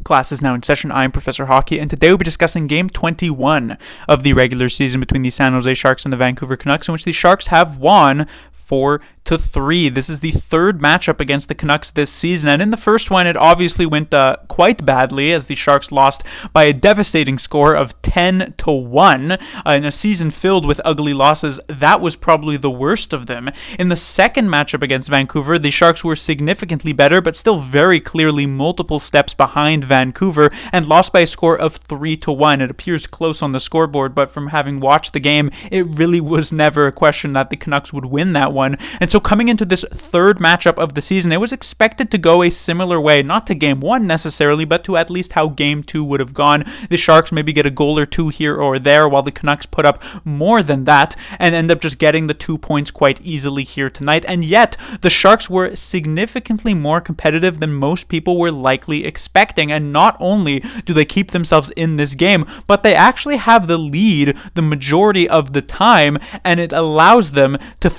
Class is now in session. I'm Professor Hockey, and today we'll be discussing Game 21 of the regular season between the San Jose Sharks and the Vancouver Canucks, in which the Sharks have won 4-3. This is the third matchup against the Canucks this season, and in the first one, it obviously went quite badly as the Sharks lost by a devastating score of 10-1. In a season filled with ugly losses, that was probably the worst of them. In the second matchup against Vancouver, the Sharks were significantly better, but still very clearly multiple steps behind Vancouver, and lost by a score of 3-1. It appears close on the scoreboard, but from having watched the game, it really was never a question that the Canucks would win that one. And so coming into this third matchup of the season, it was expected to go a similar way, not to Game 1 necessarily, but to at least how Game 2 would have gone. The Sharks maybe get a goal or two here or there, while the Canucks put up more than that and end up just getting the 2 points quite easily here tonight. And yet, the Sharks were significantly more competitive than most people were likely expecting. And not only do they keep themselves in this game, but they actually have the lead the majority of the time, and it allows them to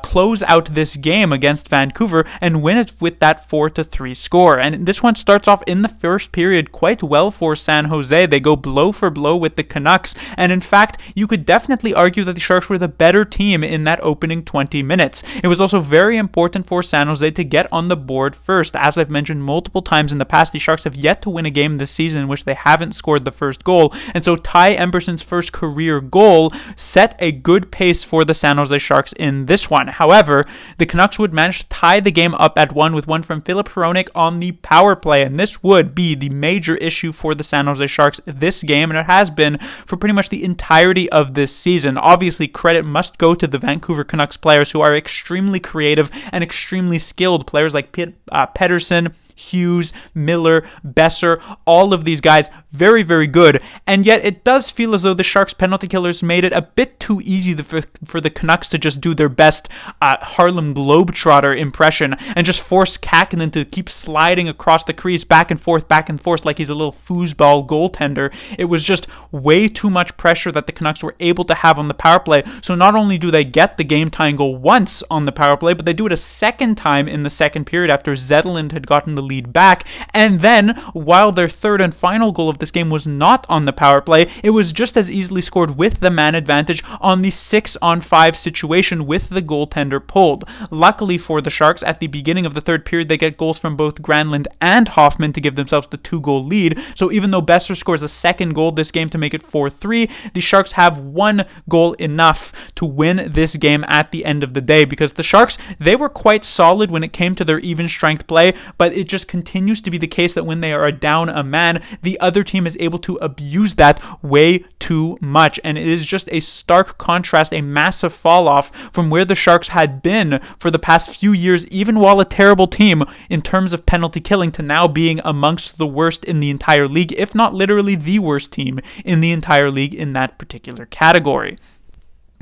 close out this game against Vancouver and win it with that 4-3 score. And this one starts off in the first period quite well for San Jose. They go blow for blow with the Canucks, and in fact, you could definitely argue that the Sharks were the better team in that opening 20 minutes. It was also very important for San Jose to get on the board first. As I've mentioned multiple times in the past, the Sharks have yet to win a game this season in which they haven't scored the first goal, and so Ty Emberson's first career goal set a good pace for the San Jose Sharks in this one. However, the Canucks would manage to tie the game up at 1 with one from Filip Hronek on the power play, and this would be the major issue for the San Jose Sharks this game, and it has been for pretty much the entirety of this season. Obviously, credit must go to the Vancouver Canucks players, who are extremely creative and extremely skilled. Players like Pettersson, Hughes, Miller, Besser, all of these guys, very, very good. And yet it does feel as though the Sharks penalty killers made it a bit too easy for the Canucks to just do their best Harlem Globetrotter impression and just force Kähkönen to keep sliding across the crease back and forth like he's a little foosball goaltender. It was just way too much pressure that the Canucks were able to have on the power play. So not only do they get the game-tying goal once on the power play, but they do it a second time in the second period after Zetterlund had gotten the lead back. And then, while their third and final goal of this game was not on the power play, it was just as easily scored with the man advantage on the 6-on-5 situation with the goaltender pulled. Luckily for the Sharks, at the beginning of the third period, they get goals from both Granlund and Hoffman to give themselves the 2-goal lead. So even though Besser scores a second goal this game to make it 4-3, the Sharks have one goal enough to win this game at the end of the day, because the Sharks, they were quite solid when it came to their even strength play, but it just continues to be the case that when they are down a man, the other team is able to abuse that way too much. And it is just a stark contrast, a massive fall off from where the Sharks had been for the past few years, even while a terrible team in terms of penalty killing, to now being amongst the worst in the entire league, if not literally the worst team in the entire league in that particular category.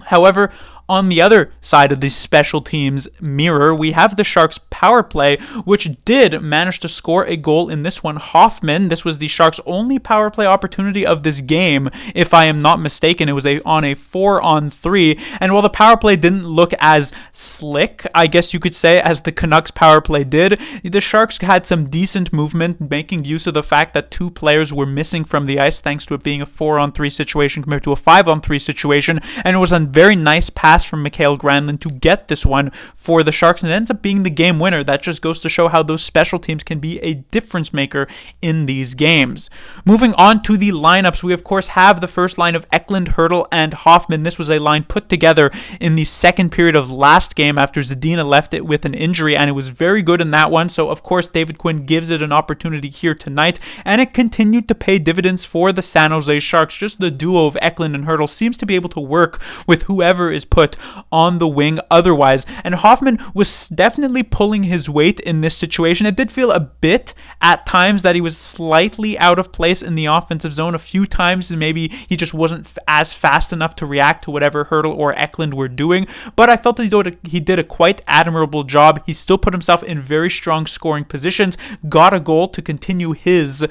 However, on the other side of the special teams mirror, we have the Sharks power play, which did manage to score a goal in this one. Hoffman, this was the Sharks' only power play opportunity of this game, if I am not mistaken. It was on a 4-on-3, and while the power play didn't look as slick, I guess you could say, as the Canucks power play did, the Sharks had some decent movement, making use of the fact that two players were missing from the ice, thanks to it being a 4-on-3 situation compared to a 5-on-3 situation, and it was a very nice pass from Mikael Granlund to get this one for the Sharks, and it ends up being the game winner. That just goes to show how those special teams can be a difference maker in these games. Moving on to the lineups, we of course have the first line of Eklund, Hurdle, and Hoffman. This was a line put together in the second period of last game after Zadina left it with an injury, and it was very good in that one. So of course David Quinn gives it an opportunity here tonight, and it continued to pay dividends for the San Jose Sharks. Just the duo of Eklund and Hurdle seems to be able to work with whoever is put on the wing otherwise, and Hoffman was definitely pulling his weight in this situation. It did feel a bit at times that he was slightly out of place in the offensive zone a few times, and maybe he just wasn't as fast enough to react to whatever Hurdle or Eklund were doing, but I felt that he did a quite admirable job. He still put himself in very strong scoring positions, got a goal to continue his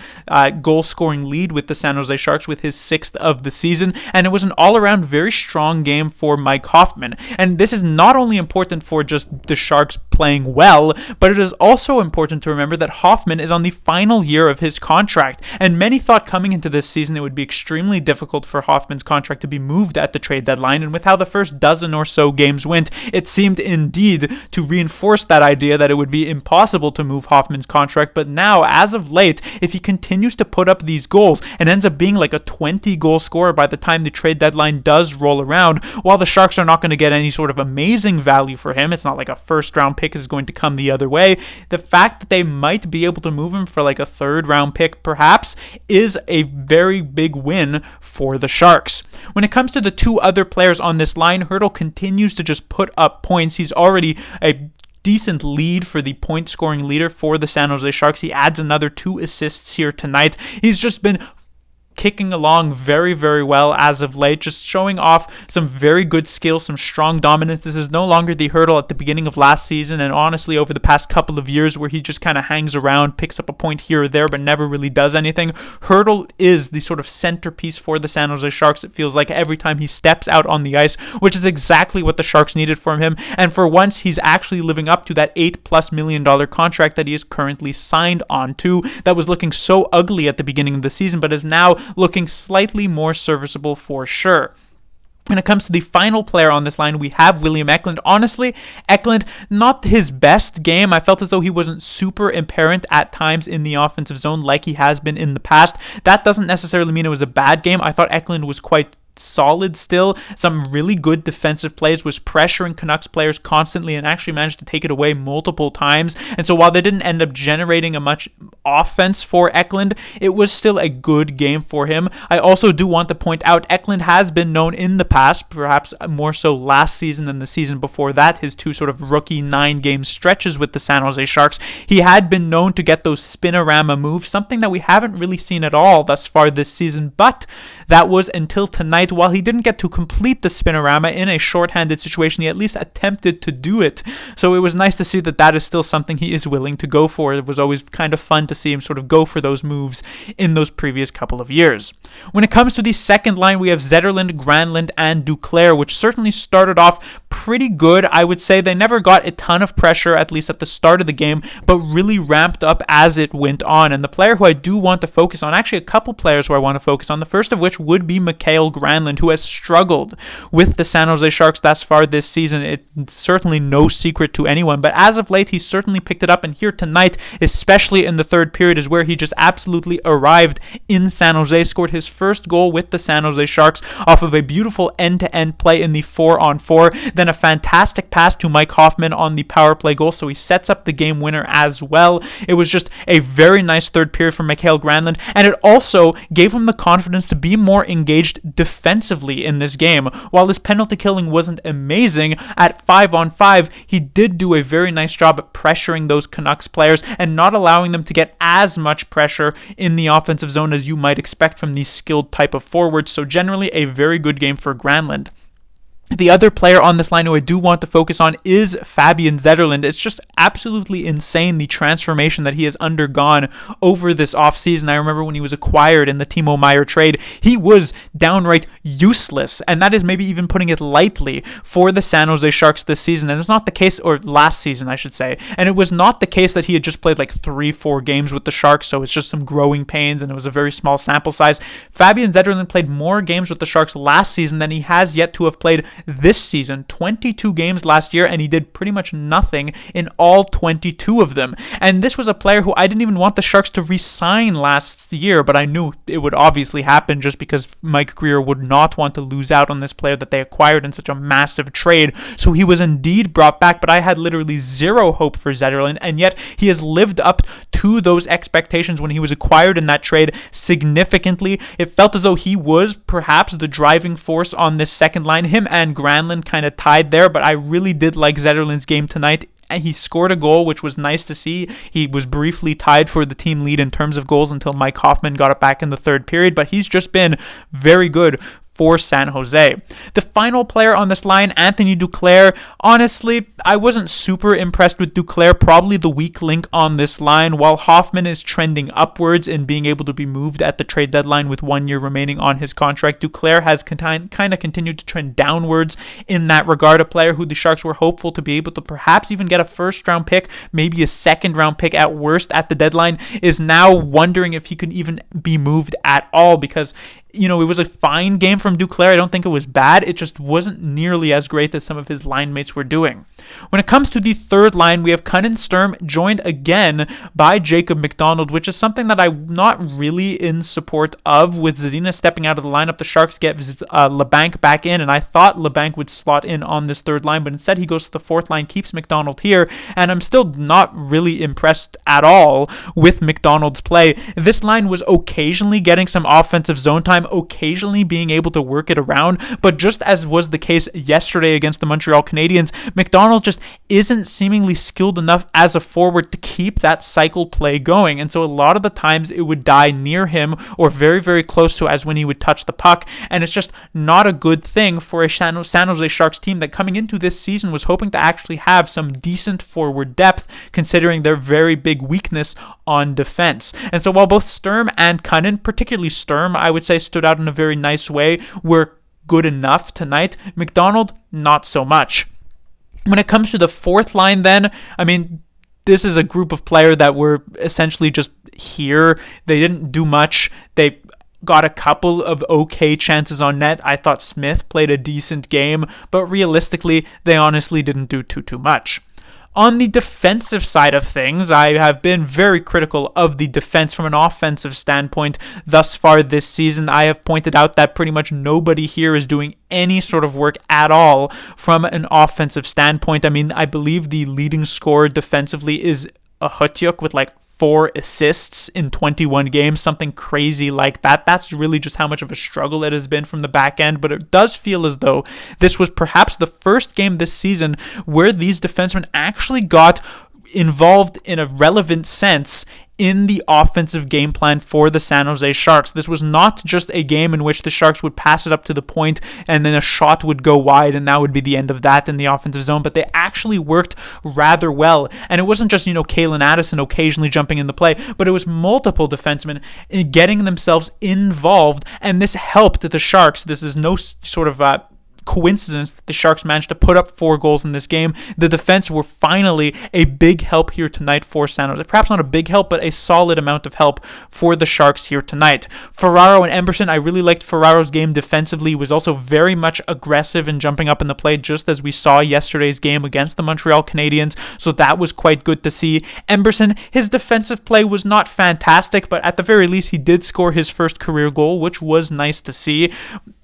goal scoring lead with the San Jose Sharks with his 6th of the season, and it was an all-around very strong game for Mike Hoffman. And this is not only important for just the Sharks playing well, but it is also important to remember that Hoffman is on the final year of his contract, and many thought coming into this season it would be extremely difficult for Hoffman's contract to be moved at the trade deadline, and with how the first dozen or so games went, it seemed indeed to reinforce that idea that it would be impossible to move Hoffman's contract. But now, as of late, if he continues to put up these goals and ends up being like a 20-goal scorer by the time the trade deadline does roll around, while the Sharks are not going to get any sort of amazing value for him, it's not like a first-round pick is going to come the other way, the fact that they might be able to move him for like a third-round pick perhaps is a very big win for the Sharks. When it comes to the two other players on this line, Hertl continues to just put up points. He's already a decent lead for the point scoring leader for the San Jose Sharks. He adds another 2 assists here tonight. He's just been kicking along very, very well as of late, just showing off some very good skills, some strong dominance. This is no longer the Hertl at the beginning of last season, and honestly over the past couple of years where he just kind of hangs around, picks up a point here or there, but never really does anything. Hertl is the sort of centerpiece for the San Jose Sharks, it feels like, every time he steps out on the ice, which is exactly what the Sharks needed from him, and for once he's actually living up to that $8+ million contract that he is currently signed on to, that was looking so ugly at the beginning of the season, but is now looking slightly more serviceable for sure. When it comes to the final player on this line, we have William Eklund. Honestly, Eklund, not his best game. I felt as though he wasn't super apparent at times in the offensive zone like he has been in the past. That doesn't necessarily mean it was a bad game. I thought Eklund was quite solid still. Some really good defensive plays, was pressuring Canucks players constantly and actually managed to take it away multiple times. And so while they didn't end up generating a much offense for Eklund, it was still a good game for him. I also do want to point out Eklund has been known in the past, perhaps more so last season than the season before that, his 2 sort of rookie 9-game stretches with the San Jose Sharks. He had been known to get those spinorama moves, something that we haven't really seen at all thus far this season, but that was until tonight. While he didn't get to complete the spinorama in a shorthanded situation, he at least attempted to do it. So it was nice to see that that is still something he is willing to go for. It was always kind of fun to see him sort of go for those moves in those previous couple of years. When it comes to the second line, we have Zetterlund, Granlund, and Duclair, which certainly started off pretty good. I would say they never got a ton of pressure, at least at the start of the game, but really ramped up as it went on. And the player who I do want to focus on, actually a couple players who I want to focus on, the first of which would be Mikael Granlund, who has struggled with the San Jose Sharks thus far this season. It's certainly no secret to anyone, but as of late, he's certainly picked it up, and here tonight, especially in the third period, is where he just absolutely arrived in San Jose, scored his first goal with the San Jose Sharks off of a beautiful end-to-end play in the 4-on-4, then a fantastic pass to Mike Hoffman on the power play goal, so he sets up the game winner as well. It was just a very nice third period for Mikael Granlund, and it also gave him the confidence to be more engaged defensively in this game. While his penalty killing wasn't amazing, at 5-on-5, he did do a very nice job at pressuring those Canucks players and not allowing them to get as much pressure in the offensive zone as you might expect from these skilled type of forwards. So generally a very good game for Granlund. The other player on this line who I do want to focus on is Fabian Zetterlund. It's just absolutely insane the transformation that he has undergone over this offseason. I remember when he was acquired in the Timo Meier trade, he was downright useless, and that is maybe even putting it lightly for the San Jose Sharks this season. And it's not the case, or last season I should say, and it was not the case that he had just played like 3-4 games with the Sharks, so it's just some growing pains and it was a very small sample size. Fabian Zetterlund played more games with the Sharks last season than he has yet to have played this season. 22 games last year, and he did pretty much nothing in all 22 of them. And this was a player who I didn't even want the Sharks to re-sign last year, but I knew it would obviously happen just because Mike Grier would not want to lose out on this player that they acquired in such a massive trade. So he was indeed brought back, but I had literally zero hope for Zetterlund, and yet he has lived up to those expectations when he was acquired in that trade significantly. It felt as though he was perhaps the driving force on this second line. Him and Granlund kind of tied there, but I really did like Zetterlund's game tonight. And he scored a goal, which was nice to see. He was briefly tied for the team lead in terms of goals until Mike Hoffman got it back in the third period, but he's just been very good for San Jose. The final player on this line, Anthony Duclair. Honestly, I wasn't super impressed with Duclair, probably the weak link on this line. While Hoffman is trending upwards in being able to be moved at the trade deadline with 1 year remaining on his contract, Duclair has kind of continued to trend downwards in that regard. A player who the Sharks were hopeful to be able to perhaps even get a first-round pick, maybe a second-round pick at worst at the deadline, is now wondering if he could even be moved at all, because it was a fine game from Duclair. I don't think it was bad. It just wasn't nearly as great as some of his line mates were doing. When it comes to the third line, we have Cunnin Sturm joined again by Jacob McDonald, which is something that I'm not really in support of. With Zadina stepping out of the lineup, the Sharks get LeBanc back in, and I thought LeBanc would slot in on this third line, but instead he goes to the fourth line, keeps McDonald here, and I'm still not really impressed at all with McDonald's play. This line was occasionally getting some offensive zone time, occasionally being able to work it around, but just as was the case yesterday against the Montreal Canadiens, McDonald just isn't seemingly skilled enough as a forward to keep that cycle play going, and so a lot of the times it would die near him or very, very close to as when he would touch the puck, and it's just not a good thing for a San Jose Sharks team that coming into this season was hoping to actually have some decent forward depth, considering their very big weakness on defense. And so while both Sturm and Cunnin, particularly Sturm, I would say stood out in a very nice way, were good enough tonight, McDonald, not so much. When it comes to the fourth line then, this is a group of players that were essentially just here. They didn't do much. They got a couple of okay chances on net. I thought Smith played a decent game, but realistically, they honestly didn't do too much. On the defensive side of things, I have been very critical of the defense from an offensive standpoint thus far this season. I have pointed out that pretty much nobody here is doing any sort of work at all from an offensive standpoint. I believe the leading scorer defensively is Ahutyuk with 4 assists in 21 games, something crazy like that. That's really just how much of a struggle it has been from the back end, but it does feel as though this was perhaps the first game this season where these defensemen actually got involved in a relevant sense in the offensive game plan for the San Jose Sharks. This was not just a game in which the Sharks would pass it up to the point and then a shot would go wide and that would be the end of that in the offensive zone, but they actually worked rather well. And it wasn't just, Kalen Addison occasionally jumping in the play, but it was multiple defensemen getting themselves involved, and this helped the Sharks. This is no sort of coincidence that the Sharks managed to put up 4 goals in this game. The defense were finally a big help here tonight for San Jose. Perhaps not a big help, but a solid amount of help for the Sharks here tonight. Ferraro and Emberson, I really liked Ferraro's game defensively. He was also very much aggressive and jumping up in the play, just as we saw yesterday's game against the Montreal Canadiens, so that was quite good to see. Emberson, his defensive play was not fantastic, but at the very least he did score his first career goal, which was nice to see.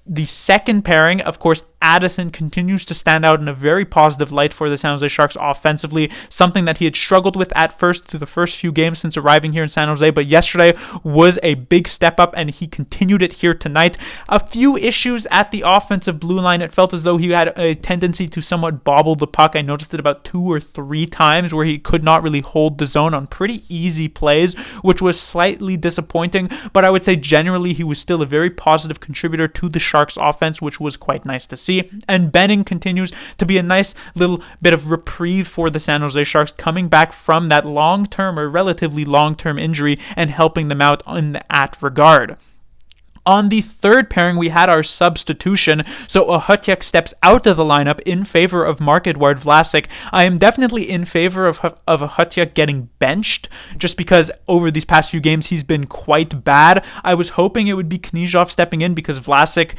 The second pairing, of course, Addison continues to stand out in a very positive light for the San Jose Sharks offensively, something that he had struggled with at first through the first few games since arriving here in San Jose, but yesterday was a big step up and he continued it here tonight. A few issues at the offensive blue line. It felt as though he had a tendency to somewhat bobble the puck. I noticed it about 2 or 3 times where he could not really hold the zone on pretty easy plays, which was slightly disappointing, but I would say generally he was still a very positive contributor to the Sharks offense, which was quite nice to see. And Benning continues to be a nice little bit of reprieve for the San Jose Sharks, coming back from that long-term or relatively long-term injury and helping them out in that regard. On the third pairing, we had our substitution, so Ahutyuk steps out of the lineup in favor of Marc-Edouard Vlasic. I am definitely in favor of Ahutyuk getting benched, just because over these past few games he's been quite bad. I was hoping it would be Knyzhov stepping in because Vlasic,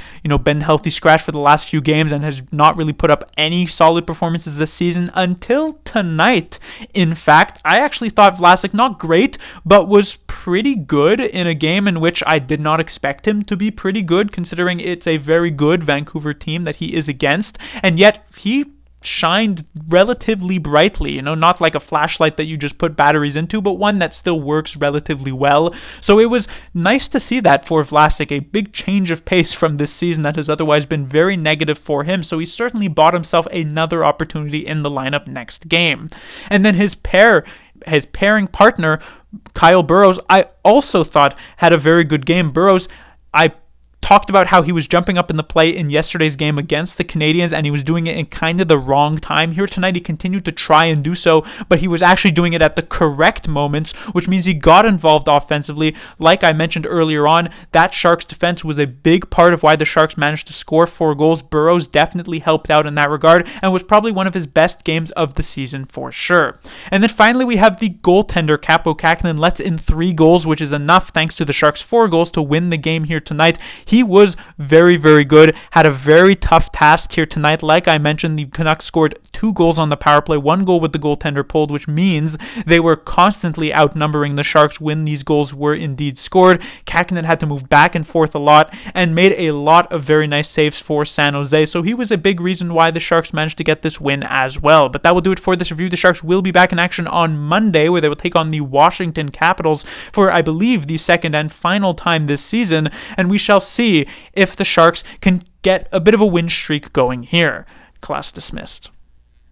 been healthy scratch for the last few games and has not really put up any solid performances this season until tonight. In fact, I actually thought Vlasic, not great, but was pretty good in a game in which I did not expect him to be pretty good, considering it's a very good Vancouver team that he is against, and yet he shined relatively brightly, not like a flashlight that you just put batteries into, but one that still works relatively well. So it was nice to see that for Vlasic, a big change of pace from this season that has otherwise been very negative for him, so he certainly bought himself another opportunity in the lineup next game. And then his pairing partner, Kyle Burroughs, I also thought had a very good game. Burroughs, I talked about how he was jumping up in the play in yesterday's game against the Canadiens, and he was doing it in kind of the wrong time. Here tonight, he continued to try and do so, but he was actually doing it at the correct moments, which means he got involved offensively. Like I mentioned earlier on, that Sharks defense was a big part of why the Sharks managed to score 4 goals. Burrows definitely helped out in that regard and was probably one of his best games of the season for sure. And then finally, we have the goaltender. Kaapo Kähkönen lets in 3 goals, which is enough thanks to the Sharks' 4 goals to win the game here tonight. He was very, very good, had a very tough task here tonight. Like I mentioned, the Canucks scored 2 goals on the power play, 1 goal with the goaltender pulled, which means they were constantly outnumbering the Sharks when these goals were indeed scored. Kähkönen had to move back and forth a lot and made a lot of very nice saves for San Jose, so he was a big reason why the Sharks managed to get this win as well. But that will do it for this review. The Sharks will be back in action on Monday, where they will take on the Washington Capitals for, I believe, the second and final time this season, and we shall see if the Sharks can get a bit of a win streak going here. Class dismissed.